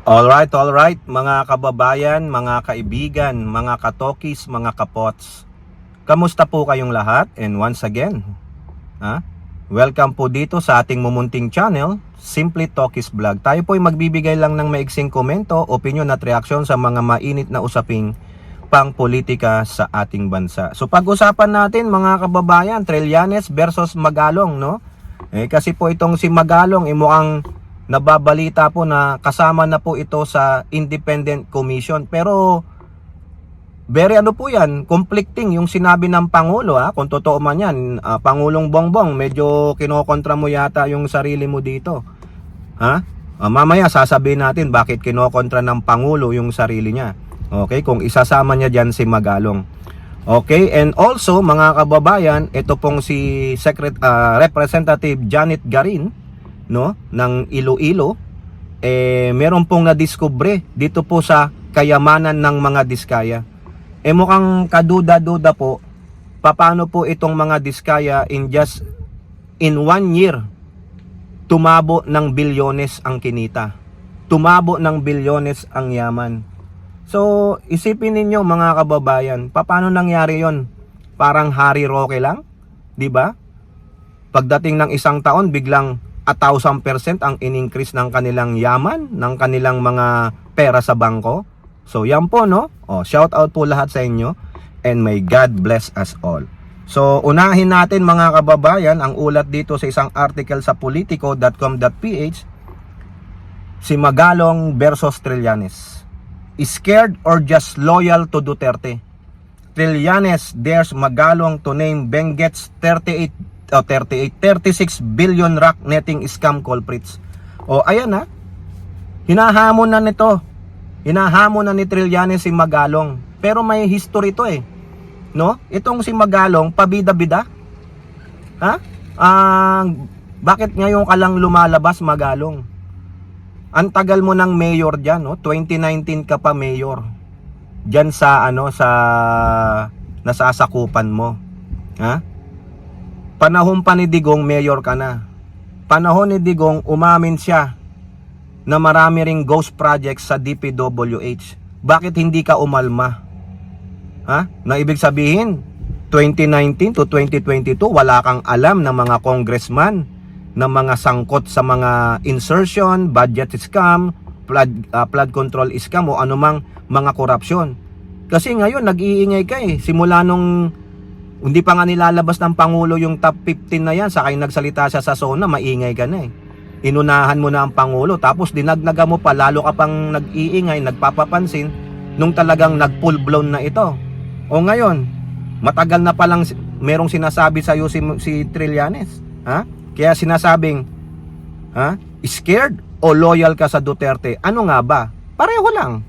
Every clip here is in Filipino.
All right, mga kababayan, mga kaibigan, mga katokis, mga kapots. Kamusta po kayong lahat? And once again, welcome po dito sa ating mumunting channel, Simply Tokis Vlog. Tayo po ay magbibigay lang ng maiksing komento, opinion at reaksyon sa mga mainit na usaping pang politika sa ating bansa. So pag-usapan natin mga kababayan, Trillanes versus Magalong, no? Kasi po itong si Magalong mukhang nababalita po na kasama na po ito sa Independent Commission. Pero very po yan, conflicting yung sinabi ng Pangulo, kung totoo man yan. Pangulong Bongbong, medyo kinokontra mo yata yung sarili mo dito. Mamaya sasabihin natin bakit kinokontra ng Pangulo yung sarili niya. Okay, kung isasama niya dyan si Magalong. Okay, and also mga kababayan, ito pong si Representative Janet Garin, no, ng Iloilo, meron pong nadiskubre dito po sa kayamanan ng mga Diskaya. Mukhang kaduda-duda po, paano po itong mga Diskaya in 1 year, tumabo ng bilyones ang kinita. Tumabo ng bilyones ang yaman. So, isipin ninyo mga kababayan, paano nangyari yon? Parang Harry Roque lang, di ba? Pagdating ng isang taon, biglang 1,000% ang in-increase ng kanilang yaman, ng kanilang mga pera sa bangko. So, yan po, no? Shout out po lahat sa inyo, and may God bless us all. So, unahin natin mga kababayan, ang ulat dito sa isang article sa politico.com.ph, si Magalong versus Trillanes. Scared or just loyal to Duterte? Trillanes dares Magalong to name Benguet's 36 billion rock netting scam culprits. Ayan hinahamon na nito. Hinahamon na ni Trillanes si Magalong. Pero may history to no? Itong si Magalong, pabida-bida. Bakit ngayon ka lang lumalabas, Magalong? Ang tagal mo ng mayor dyan, no? 2019 ka pa mayor. Dyan sa sa nasasakupan mo. Panahon pa ni Digong, mayor ka na. Panahon ni Digong, umamin siya na marami ring ghost projects sa DPWH. Bakit hindi ka umalma? Na ibig sabihin, 2019 to 2022, wala kang alam ng mga congressman, ng mga sangkot sa mga insertion, budget scam, flood control scam o anumang mga korupsyon. Kasi ngayon, nag-iingay ka simula nung hindi pa nga nilalabas ng Pangulo yung top 15 na yan, saka nagsalita siya sa SONA, maingay ka na Inunahan mo na ang Pangulo, tapos dinagnaga mo pa, lalo ka pang nag-iingay, nagpapapansin, nung talagang nag-full blown na ito. Ngayon, matagal na palang merong sinasabi sa'yo si Trillanes. Kaya sinasabing, scared o loyal ka sa Duterte? Ano nga ba? Pareho lang.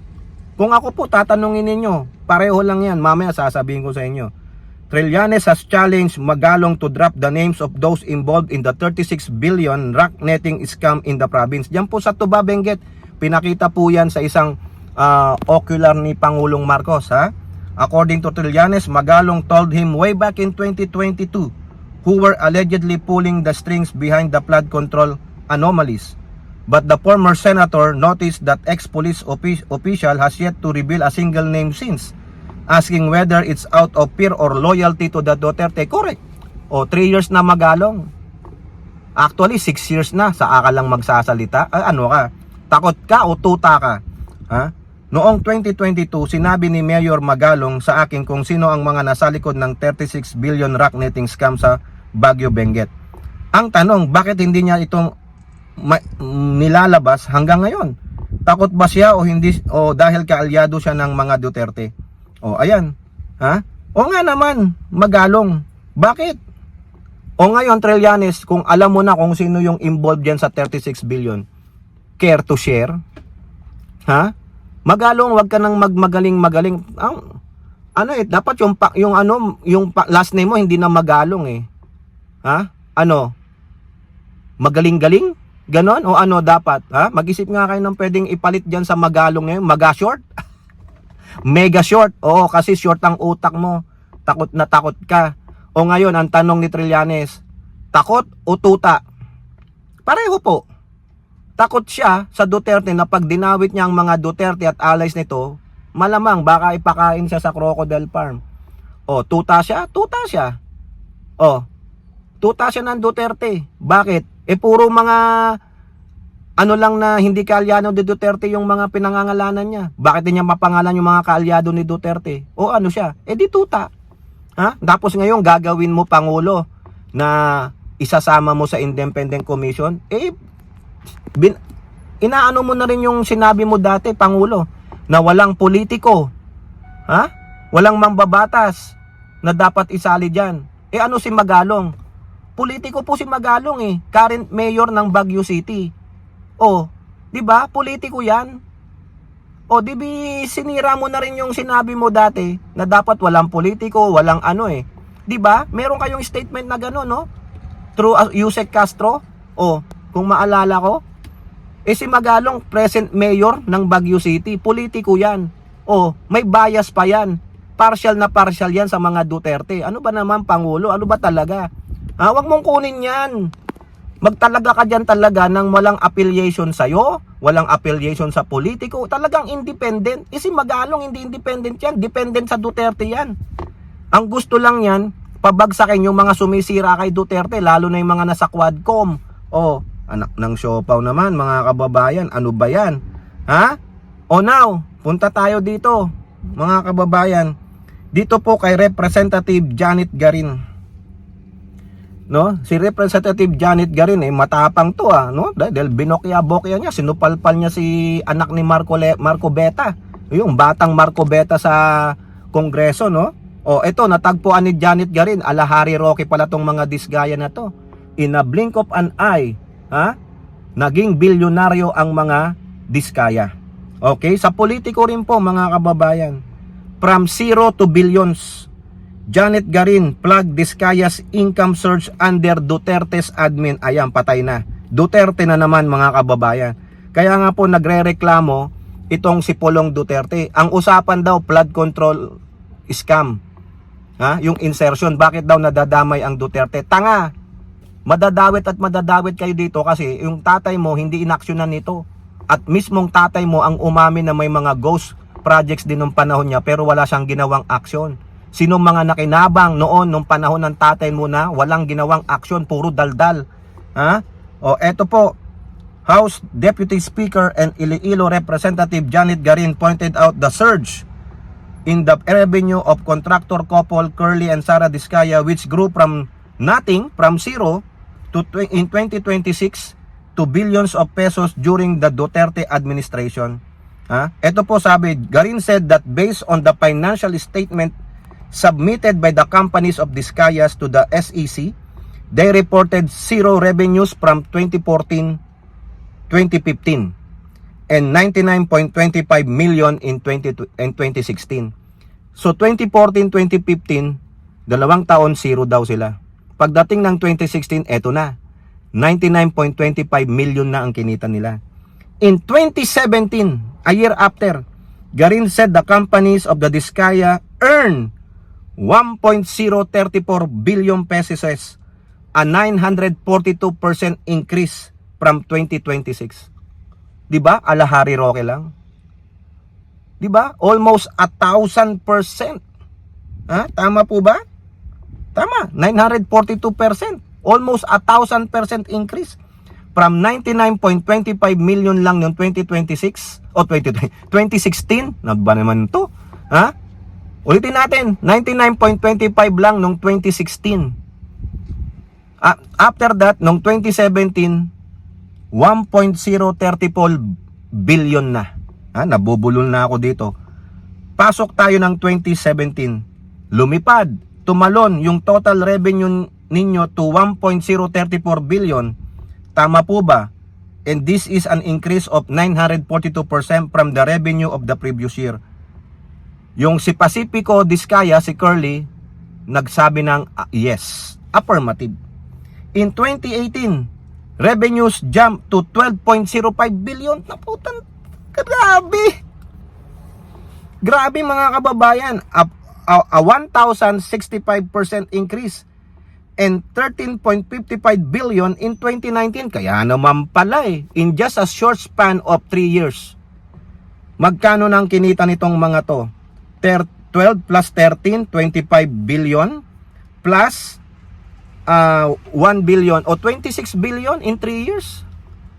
Kung ako po tatanungin ninyo, pareho lang yan. Mamaya sasabihin ko sa inyo. Trillanes has challenged Magalong to drop the names of those involved in the 36 billion rock netting scam in the province. Diyan po sa Tuba, Benguet, pinakita po yan sa isang ocular ni Pangulong Marcos. According to Trillanes, Magalong told him way back in 2022 who were allegedly pulling the strings behind the flood control anomalies. But the former senator noticed that ex-police official has yet to reveal a single name since, asking whether it's out of fear or loyalty to the Duterte. Correct. 3 years na Magalong. Actually, 6 years na. Saka ka lang magsasalita. Ano ka? Takot ka o tuta ka? Noong 2022, sinabi ni Mayor Magalong sa akin kung sino ang mga nasa likod ng 36 billion rock netting scam sa Baguio, Benguet. Ang tanong, bakit hindi niya itong nilalabas hanggang ngayon? Takot ba siya o hindi, o dahil kaalyado siya ng mga Duterte? Ayan. Nga naman, Magalong. Bakit? Ngayon, Trillanes, kung alam mo na kung sino yung involved dyan sa 36 billion, care to share? Magalong, wag ka nang magmagaling-magaling. Dapat yung last name mo hindi na Magalong Magaling-galing? Ganon? O dapat? Mag-isip nga kayo ng pwedeng ipalit diyan sa Magalong ngayon. Maga short? Mega short? Kasi short ang utak mo. Takot na takot ka. Ngayon, ang tanong ni Trillanes, takot o tuta? Pareho po. takot siya sa Duterte na pag dinawit niya ang mga Duterte at allies nito, malamang baka ipakain siya sa crocodile farm. O, tuta siya? Tuta siya. O, tuta siya ng Duterte. Bakit? Puro mga ano lang na hindi kaalyado ni Duterte yung mga pinangangalanan niya. Bakit di niya mapangalan yung mga kaalyado ni Duterte? O ano siya? Di tuta. Ha? Tapos ngayon gagawin mo Pangulo na isasama mo sa Independent Commission. Inaano mo na rin yung sinabi mo dati, Pangulo, na walang politiko. Ha? Walang mambabatas na dapat isali dyan. Ano si Magalong? Politiko po si Magalong current mayor ng Baguio City. Di ba? Politiko 'yan. Di ba sinira mo na rin yung sinabi mo dati na dapat walang politiko, walang Di ba? Meron kayong statement na gano'n, no? Through Yusek Castro. Kung maalala ko, si Magalong present mayor ng Baguio City, politiko 'yan. May bias pa 'yan. Partial na partial 'yan sa mga Duterte. Ano ba naman, Pangulo? Ano ba talaga? Huwag mong kunin yan. Magtalaga ka dyan talaga ng walang affiliation sa'yo, walang affiliation sa politiko, talagang independent. Si Magalong hindi independent yan, dependent sa Duterte yan. Ang gusto lang yan, pabagsakin yung mga sumisira kay Duterte, lalo na yung mga nasa Quadcom. Anak ng siopaw naman, mga kababayan, ano ba yan? Now, punta tayo dito, mga kababayan. Dito po kay Representative Janet Garin. No, si Representative Janet Garin matapang to no? Dahil binokya-bokya niya, sinupalpal niya si anak ni Marco Beta. Yung batang Marco Beta sa Kongreso, no? Ito natagpuan ni Janet Garin, Alahari Roque pala tong mga disgaya na to. In a blink of an eye, naging bilyonaryo ang mga diskaya. Okay, sa politiko rin po, mga kababayan. From zero to billions. Janet Garin, plug Diskaya's income surge under Duterte's admin. Ayan, patay na. Duterte na naman, mga kababayan. Kaya nga po nagre-reklamo itong si Pulong Duterte. Ang usapan daw, flood control scam. Yung insertion, bakit daw nadadamay ang Duterte? Tanga! Madadawit at madadawit kayo dito kasi yung tatay mo hindi inaksyonan nito. At mismong tatay mo ang umamin na may mga ghost projects din nung panahon niya pero wala siyang ginawang aksyon. Sino mga nakinabang noon nung panahon ng tatay mo na walang ginawang aksyon, puro daldal? Eto po, House Deputy Speaker and Iloilo Representative Janet Garin pointed out the surge in the revenue of contractor couple Curly and Sara Diskaya, which grew from zero to in 2026 to billions of pesos during the Duterte administration. Ito po sabi, Garin said that based on the financial statement submitted by the companies of Diskayas to the SEC, they reported zero revenues from 2014-2015 and 99.25 million in 2016. So 2014-2015, 2 taon zero daw sila. Pagdating ng 2016, eto na, 99.25 million na ang kinita nila. In 2017, a year after, Garin said the companies of the Diskaya earned 1.034 billion pesos, a 942% increase from 2026. Diba? Alahari Roque lang. Diba? Almost 1,000%. Tama po ba? Tama. 942%. Almost 1,000% increase. From 99.25 million lang noong 2026 o 2016. Ano ba naman to? Ulitin natin, 99.25 lang noong 2016. After that, noong 2017, 1.034 billion na. Nabubulol na ako dito. Pasok tayo ng 2017. Lumipad, tumalon yung total revenue ninyo to 1.034 billion. Tama po ba? And this is an increase of 942% from the revenue of the previous year. Yung si Pacifico Diskaya, si Curly, nagsabi ng yes, affirmative. In 2018, revenues jumped to 12.05 billion. Naputan, grabe! Grabe mga kababayan, a 1,065% increase. and 13.55 billion in 2019. Kaya naman pala in just a short span of 3 years. Magkano nang kinita nitong mga to? 12 plus 13, 25 billion plus 1 billion o 26 billion in 3 years.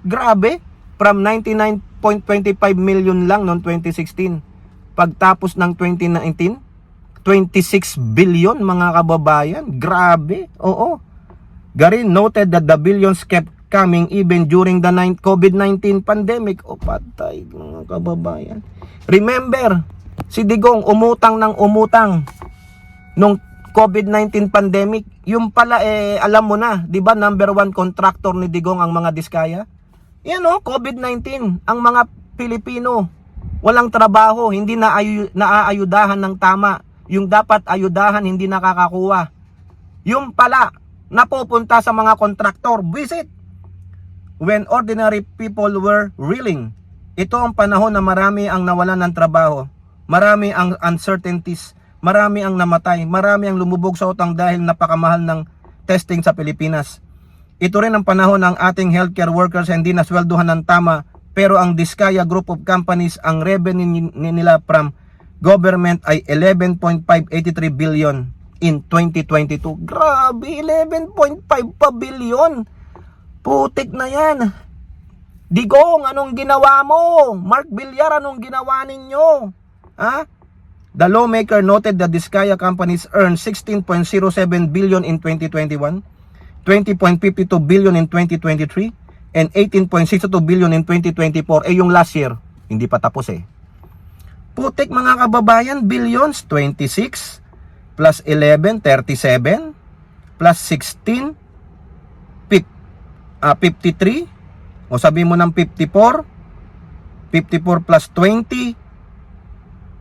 Grabe, from 99.25 million lang noong 2016. Pagtapos ng 2019, 26 billion mga kababayan. Grabe. Oo. Garin noted that the billions kept coming even during the COVID-19 pandemic. O patay mga kababayan. Remember, si Digong umutang ng umutang nung COVID-19 pandemic. Yung pala alam mo na, 'di ba, number 1 contractor ni Digong ang mga Diskaya? Yan COVID-19, ang mga Pilipino walang trabaho, hindi naaayudahan ng tama. Yung dapat ayudahan, hindi nakakakuha. Yung pala, napupunta sa mga kontraktor. Visit! When ordinary people were reeling. Ito ang panahon na marami ang nawalan ng trabaho. Marami ang uncertainties. Marami ang namatay. Marami ang lumubog sa utang dahil napakamahal ng testing sa Pilipinas. Ito rin ang panahon ng ating healthcare workers hindi nasweldohan ng tama. Pero ang Diskaya Group of Companies, ang revenue nila from government ay 11.583 billion in 2022. Grabe, 11.5 pa billion. Putik na yan. Digong, anong ginawa mo? Mark Villar, anong ginawa ninyo? Ha? The lawmaker noted that Diskaya companies earned 16.07 billion in 2021, 20.52 billion in 2023, and 18.62 billion in 2024. Yung last year, hindi pa tapos Putik mga kababayan, billions, 26 plus 11, 37 plus 16, 53, o sabi mo ng 54, 54 plus 20,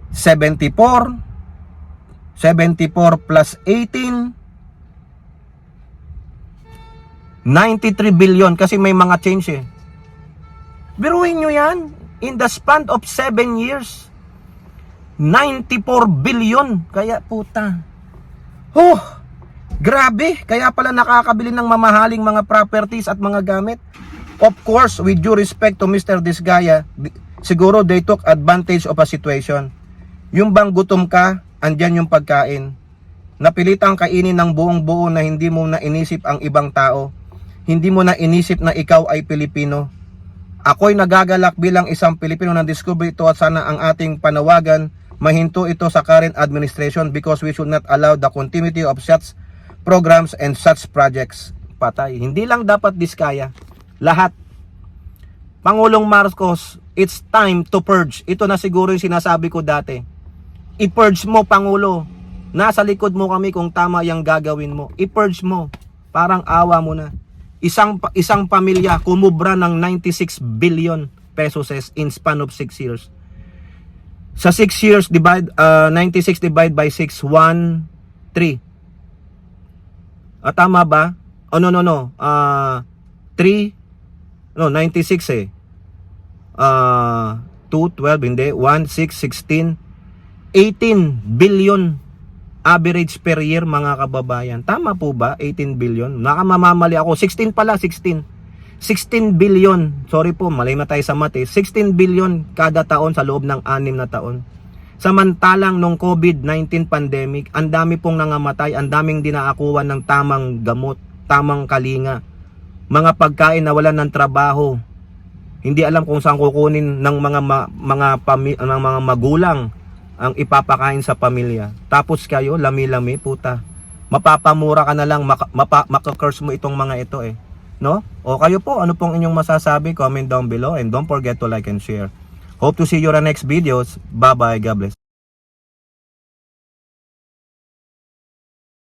74, 74 plus 18, 93 billion kasi may mga change Biruin nyo yan, in the span of 7 years. 94 billion. Kaya puta. Grabe. Kaya pala nakakabili ng mamahaling mga properties at mga gamit. Of course, with due respect to Mr. Diskaya, siguro they took advantage of a situation. Yung bang gutom ka, andyan yung pagkain. Napilitang kainin ng buong buo na hindi mo na inisip ang ibang tao. Hindi mo na inisip na ikaw ay Pilipino. Ako'y nagagalak bilang isang Pilipino na discover ito at sana ang ating panawagan mahinto ito sa current administration because we should not allow the continuity of such programs and such projects. Patay. Hindi lang dapat Diskaya. Lahat. Pangulong Marcos, it's time to purge. Ito na siguro yung sinasabi ko dati. I-purge mo, Pangulo. Nasa likod mo kami kung tama yung gagawin mo. I-purge mo. Parang awa mo na. Isang pamilya kumubra ng 96 billion pesos in span of 6 years. Sa 6 years, 96 divide by 6, 1, 3. Tama ba? Oh, no. 3, 96 2, 12, hindi. 1, 6, 16, 18 billion average per year mga kababayan. Tama po ba? 18 billion. Nakamamamali ako. 16 pala, 16. 16 billion. Sorry po, mali na tayo sa mate. 16 billion kada taon sa loob ng 6 na taon. Samantalang nung COVID-19 pandemic, ang dami pong nangamatay, ang daming dinaakuan ng tamang gamot, tamang kalinga. Mga pagkain na wala ng trabaho. Hindi alam kung saan kukunin ng mga magulang ang ipapakain sa pamilya. Tapos kayo, lami-lami, puta. Mapapamura ka na lang, makakurse mo itong mga ito no? O kayo po, ano pong inyong masasabi? Comment down below and don't forget to like and share. Hope to see you on the next videos. Bye-bye. God bless.